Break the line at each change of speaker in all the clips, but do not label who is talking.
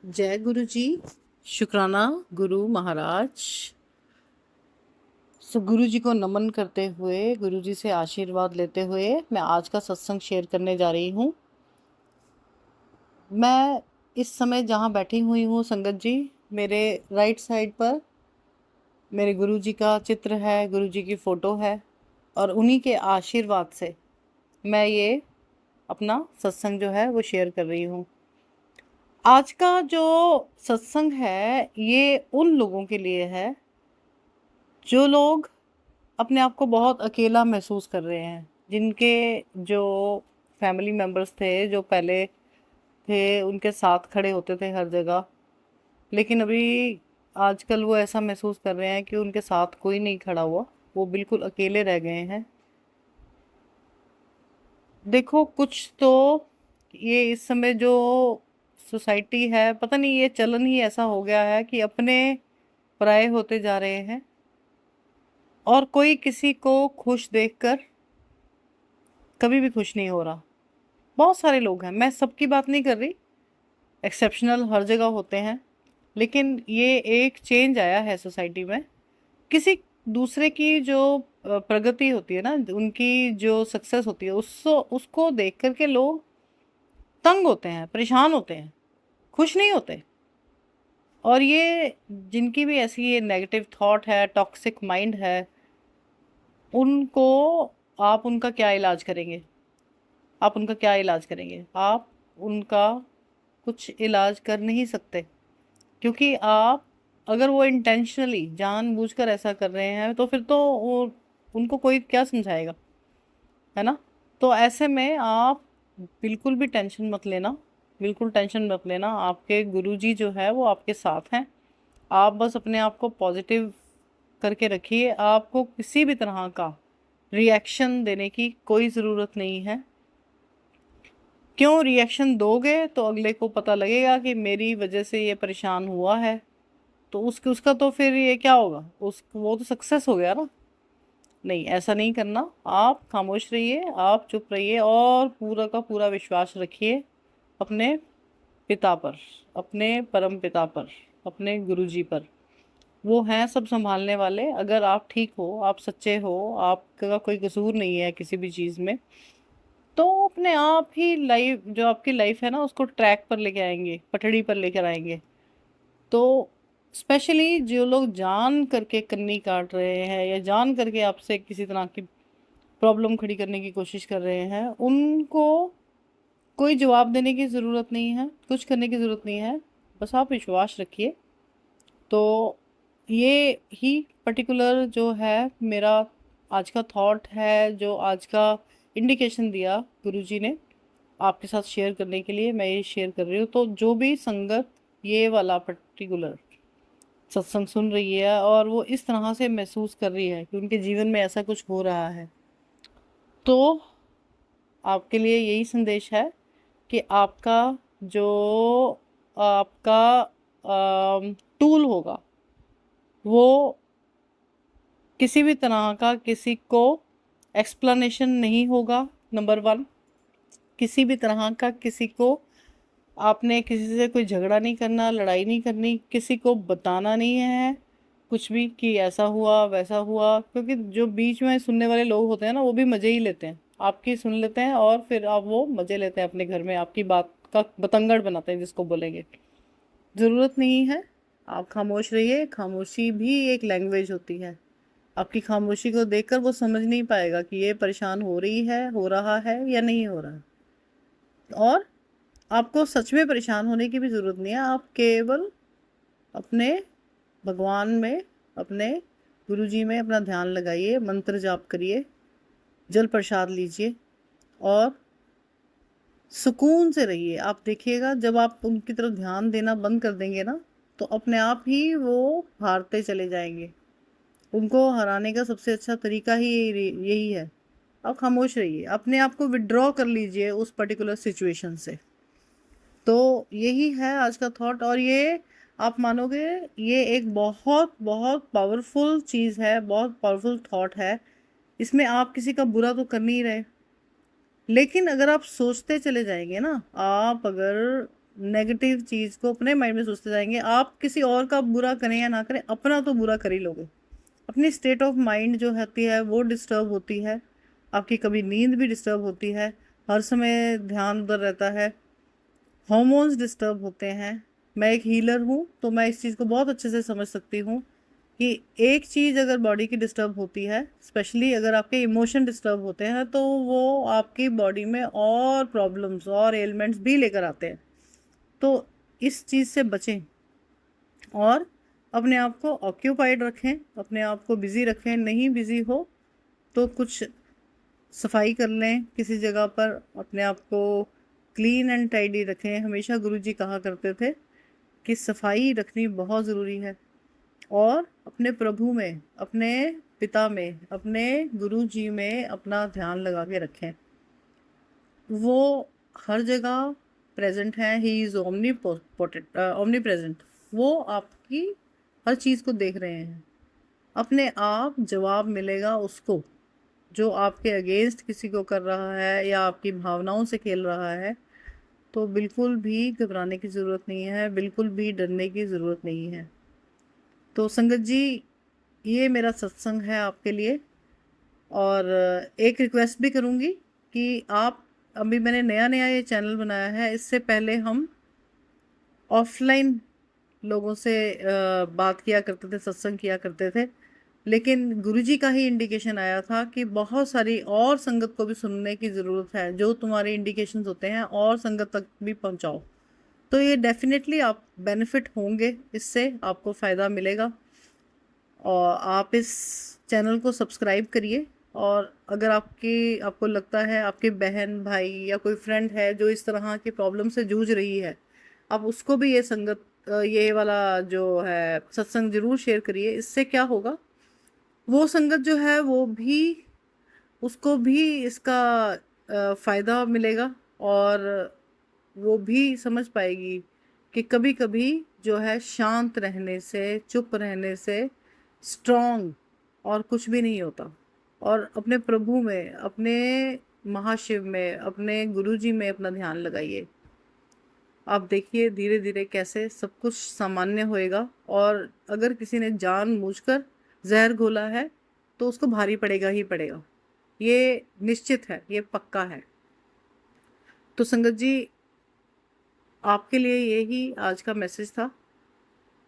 जय गुरु जी। शुक्राना गुरु महाराज। गुरु जी को नमन करते हुए, गुरु जी से आशीर्वाद लेते हुए मैं आज का सत्संग शेयर करने जा रही हूँ। मैं इस समय जहाँ बैठी हुई हूँ संगत जी, मेरे राइट साइड पर मेरे गुरु जी का चित्र है, गुरु जी की फ़ोटो है और उन्हीं के आशीर्वाद से मैं ये अपना सत्संग जो है वो शेयर कर रही हूँ। आज का जो सत्संग है ये उन लोगों के लिए है जो लोग अपने आप को बहुत अकेला महसूस कर रहे हैं, जिनके जो फैमिली मेम्बर्स थे, जो पहले थे, उनके साथ खड़े होते थे हर जगह, लेकिन अभी आजकल वो ऐसा महसूस कर रहे हैं कि उनके साथ कोई नहीं खड़ा हुआ, वो बिल्कुल अकेले रह गए हैं। देखो, कुछ तो ये इस समय जो सोसाइटी है, पता नहीं ये चलन ही ऐसा हो गया है कि अपने पराये होते जा रहे हैं और कोई किसी को खुश देखकर कभी भी खुश नहीं हो रहा। बहुत सारे लोग हैं, मैं सबकी बात नहीं कर रही, एक्सेप्शनल हर जगह होते हैं, लेकिन ये एक चेंज आया है सोसाइटी में। किसी दूसरे की जो प्रगति होती है ना, उनकी जो सक्सेस होती है, उसको उसको देख करके लोग तंग होते हैं, परेशान होते हैं, खुश नहीं होते। और ये जिनकी भी ऐसी ये नेगेटिव थॉट है, टॉक्सिक माइंड है, उनको आप उनका क्या इलाज करेंगे? आप उनका क्या इलाज करेंगे? आप उनका कुछ इलाज कर नहीं सकते, क्योंकि आप, अगर वो इंटेंशनली जानबूझकर ऐसा कर रहे हैं तो फिर तो वो, उनको कोई क्या समझाएगा, है ना? तो ऐसे में आप बिल्कुल भी टेंशन मत लेना, बिल्कुल टेंशन मत लेना। आपके गुरुजी जो है वो आपके साथ हैं। आप बस अपने आप को पॉजिटिव करके रखिए। आपको किसी भी तरह का रिएक्शन देने की कोई ज़रूरत नहीं है। क्यों रिएक्शन दोगे तो अगले को पता लगेगा कि मेरी वजह से ये परेशान हुआ है, तो उसका तो फिर ये क्या होगा, वो तो सक्सेस हो गया ना। नहीं, ऐसा नहीं करना। आप खामोश रहिए, आप चुप रहिए और पूरा का पूरा विश्वास रखिए अपने पिता पर, अपने परम पिता पर, अपने गुरुजी पर। वो हैं सब संभालने वाले। अगर आप ठीक हो, आप सच्चे हो, आपका कोई कसूर नहीं है किसी भी चीज़ में, तो अपने आप ही लाइफ, जो आपकी लाइफ है ना, उसको ट्रैक पर लेके आएंगे, पटड़ी पर लेकर आएंगे। तो स्पेशली जो लोग जान करके कन्नी काट रहे हैं या जान करके आपसे किसी तरह की प्रॉब्लम खड़ी करने की कोशिश कर रहे हैं, उनको कोई जवाब देने की ज़रूरत नहीं है, कुछ करने की ज़रूरत नहीं है। बस आप विश्वास रखिए। तो ये ही पर्टिकुलर जो है मेरा आज का थॉट है, जो आज का इंडिकेशन दिया गुरुजी ने आपके साथ शेयर करने के लिए, मैं ये शेयर कर रही हूँ। तो जो भी संगत ये वाला पर्टिकुलर सत्संग सुन रही है और वो इस तरह से महसूस कर रही है कि उनके जीवन में ऐसा कुछ हो रहा है, तो आपके लिए यही संदेश है कि आपका जो आपका टूल होगा, वो किसी भी तरह का किसी को एक्सप्लेनेशन नहीं होगा। नंबर वन, किसी भी तरह का किसी को, आपने किसी से कोई झगड़ा नहीं करना, लड़ाई नहीं करनी, किसी को बताना नहीं है कुछ भी कि ऐसा हुआ वैसा हुआ, क्योंकि जो बीच में सुनने वाले लोग होते हैं ना, वो भी मज़े ही लेते हैं, आपकी सुन लेते हैं और फिर आप वो मज़े लेते हैं अपने घर में, आपकी बात का बतंगड़ बनाते हैं जिसको बोलेंगे। ज़रूरत नहीं है, आप खामोश रहिए। खामोशी भी एक लैंग्वेज होती है। आपकी खामोशी को देखकर वो समझ नहीं पाएगा कि ये परेशान हो रही है, हो रहा है या नहीं हो रहा। और आपको सच में परेशान होने की भी ज़रूरत नहीं है। आप केवल अपने भगवान में, अपने गुरुजी में अपना ध्यान लगाइए, मंत्र जाप करिए, जल प्रसाद लीजिए और सुकून से रहिए। आप देखिएगा, जब आप उनकी तरफ ध्यान देना बंद कर देंगे ना, तो अपने आप ही वो हारते चले जाएंगे। उनको हराने का सबसे अच्छा तरीका ही यही है। आप खामोश रहिए, अपने आप को विड्रॉ कर लीजिए उस पर्टिकुलर सिचुएशन से। तो यही है आज का थॉट। और ये आप मानोगे, ये एक बहुत बहुत पावरफुल चीज़ है, बहुत पावरफुल थॉट है। इसमें आप किसी का बुरा तो कर नहीं रहे, लेकिन अगर आप सोचते चले जाएंगे ना, आप अगर नेगेटिव चीज़ को अपने माइंड में सोचते जाएंगे। आप किसी और का बुरा करें या ना करें, अपना तो बुरा कर ही लोगे। अपनी स्टेट ऑफ माइंड जो होती है वो डिस्टर्ब होती है, आपकी कभी नींद भी डिस्टर्ब होती है, हर समय ध्यान उधर रहता है, हॉर्मोन्स डिस्टर्ब होते हैं। मैं एक हीलर हूँ तो मैं इस चीज़ को बहुत अच्छे से समझ सकती हूँ कि एक चीज़ अगर बॉडी की डिस्टर्ब होती है, स्पेशली अगर आपके इमोशन डिस्टर्ब होते हैं, तो वो आपकी बॉडी में और प्रॉब्लम्स और एलिमेंट्स भी लेकर आते हैं। तो इस चीज़ से बचें और अपने आप को ऑक्यूपाइड रखें, अपने आप को बिज़ी रखें। नहीं बिज़ी हो तो कुछ सफाई कर लें किसी जगह पर, अपने आप को क्लीन एंड टाइडी रखें। हमेशा गुरुजी कहा करते थे कि सफाई रखनी बहुत ज़रूरी है। और अपने प्रभु में, अपने पिता में, अपने गुरुजी में अपना ध्यान लगा के रखें। वो हर जगह प्रेजेंट हैं, ही इज़ ओमनी प्रेजेंट। वो आपकी हर चीज़ को देख रहे हैं। अपने आप जवाब मिलेगा उसको जो आपके अगेंस्ट किसी को कर रहा है या आपकी भावनाओं से खेल रहा है। तो बिल्कुल भी घबराने की ज़रूरत नहीं है, बिल्कुल भी डरने की ज़रूरत नहीं है। तो संगत जी, ये मेरा सत्संग है आपके लिए। और एक रिक्वेस्ट भी करूँगी कि आप, अभी मैंने नया नया ये चैनल बनाया है, इससे पहले हम ऑफलाइन लोगों से बात किया करते थे, सत्संग किया करते थे। लेकिन गुरुजी का ही इंडिकेशन आया था कि बहुत सारी और संगत को भी सुनने की ज़रूरत है, जो तुम्हारे इंडिकेशंस होते हैं और संगत तक भी पहुंचाओ। तो ये डेफिनेटली आप बेनिफिट होंगे, इससे आपको फ़ायदा मिलेगा। और आप इस चैनल को सब्सक्राइब करिए। और अगर आपको लगता है आपकी बहन भाई या कोई फ्रेंड है जो इस तरह की प्रॉब्लम से जूझ रही है, आप उसको भी ये वाला जो है सत्संग ज़रूर शेयर करिए। इससे क्या होगा, वो संगत जो है वो भी, उसको भी इसका फ़ायदा मिलेगा और वो भी समझ पाएगी कि कभी कभी जो है शांत रहने से, चुप रहने से स्ट्रॉन्ग और कुछ भी नहीं होता। और अपने प्रभु में, अपने महाशिव में, अपने गुरुजी में अपना ध्यान लगाइए। आप देखिए धीरे धीरे कैसे सब कुछ सामान्य होएगा। और अगर किसी ने जानबूझकर जहर घोला है तो उसको भारी पड़ेगा ही पड़ेगा, ये निश्चित है, ये पक्का है। तो संगत जी, आपके लिए यही आज का मैसेज था।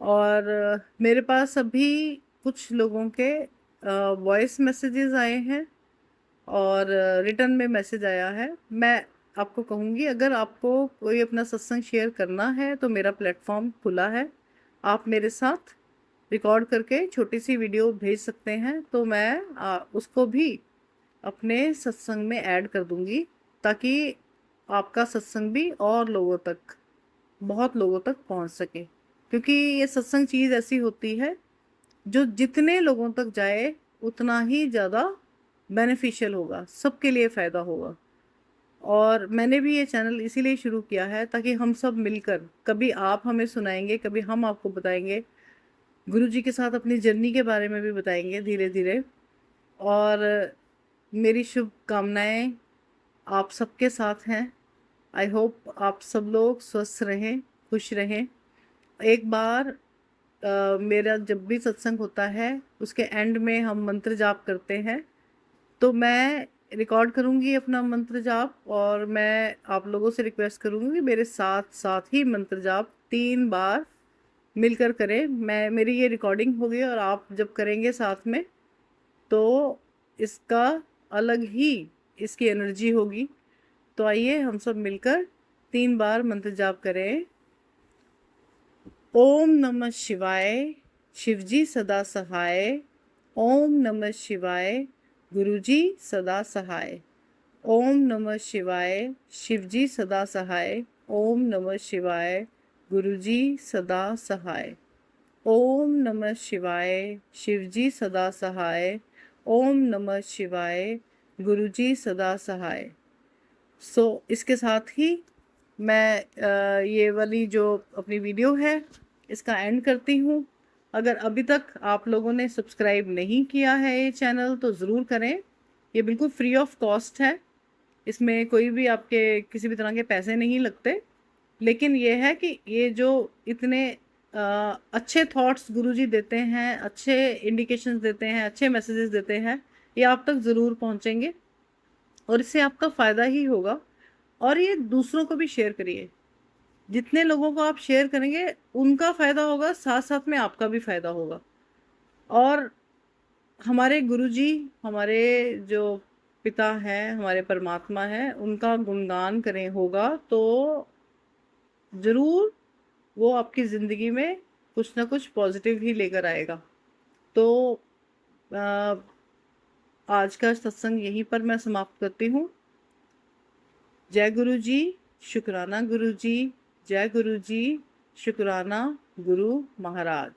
और मेरे पास अभी कुछ लोगों के वॉइस मैसेजेस आए हैं और रिटर्न में मैसेज आया है। मैं आपको कहूँगी, अगर आपको कोई अपना सत्संग शेयर करना है तो मेरा प्लेटफॉर्म खुला है। आप मेरे साथ रिकॉर्ड करके छोटी सी वीडियो भेज सकते हैं, तो मैं उसको भी अपने सत्संग में ऐड कर दूँगी, ताकि आपका सत्संग भी और लोगों तक, बहुत लोगों तक पहुँच सके। क्योंकि ये सत्संग चीज़ ऐसी होती है जो जितने लोगों तक जाए उतना ही ज़्यादा बेनिफिशियल होगा, सबके लिए फ़ायदा होगा। और मैंने भी ये चैनल इसीलिए शुरू किया है ताकि हम सब मिलकर, कभी आप हमें सुनाएंगे, कभी हम आपको बताएंगे, गुरुजी के साथ अपनी जर्नी के बारे में भी बताएंगे धीरे धीरे। और मेरी शुभकामनाएं आप सबके साथ हैं। आई होप आप सब लोग स्वस्थ रहें, खुश रहें। एक बार मेरा जब भी सत्संग होता है उसके एंड में हम मंत्र जाप करते हैं, तो मैं रिकॉर्ड करूँगी अपना मंत्र जाप और मैं आप लोगों से रिक्वेस्ट करूँगी कि मेरे साथ साथ ही मंत्र जाप 3 बार मिलकर करें। मेरी ये रिकॉर्डिंग होगी और आप जब करेंगे साथ में तो इसका अलग ही, इसकी एनर्जी होगी। तो आइए हम सब मिलकर 3 बार मंत्र जाप करें। ओम नमः शिवाय, शिवजी सदा सहाय। ओम नमः शिवाय, गुरुजी सदा सहाय। ओम नमः शिवाय, शिवजी सदा सहाय। ओम नमः शिवाय, गुरुजी सदा सहाय। ओम नमः शिवाय, शिवजी सदा सहाय। ओम नमः शिवाय, गुरुजी सदा सहाय। इसके साथ ही मैं ये वाली जो अपनी वीडियो है इसका एंड करती हूँ। अगर अभी तक आप लोगों ने सब्सक्राइब नहीं किया है ये चैनल तो ज़रूर करें। ये बिल्कुल फ्री ऑफ कॉस्ट है, इसमें कोई भी आपके किसी भी तरह के पैसे नहीं लगते। लेकिन ये है कि ये जो इतने अच्छे थॉट्स गुरुजी देते हैं, अच्छे इंडिकेशंस देते हैं, अच्छे मैसेजेस देते हैं, ये आप तक ज़रूर पहुंचेंगे और इससे आपका फ़ायदा ही होगा। और ये दूसरों को भी शेयर करिए। जितने लोगों को आप शेयर करेंगे उनका फ़ायदा होगा, साथ साथ में आपका भी फ़ायदा होगा। और हमारे गुरुजी, हमारे जो पिता हैं, हमारे परमात्मा हैं, उनका गुणगान करें होगा तो ज़रूर वो आपकी ज़िंदगी में कुछ ना कुछ पॉजिटिव ही लेकर आएगा। तो अ, आज का सत्संग यहीं पर मैं समाप्त करती हूँ। जय गुरु जी, शुक्राना गुरु जी, जय गुरु जी, शुक्राना गुरु महाराज।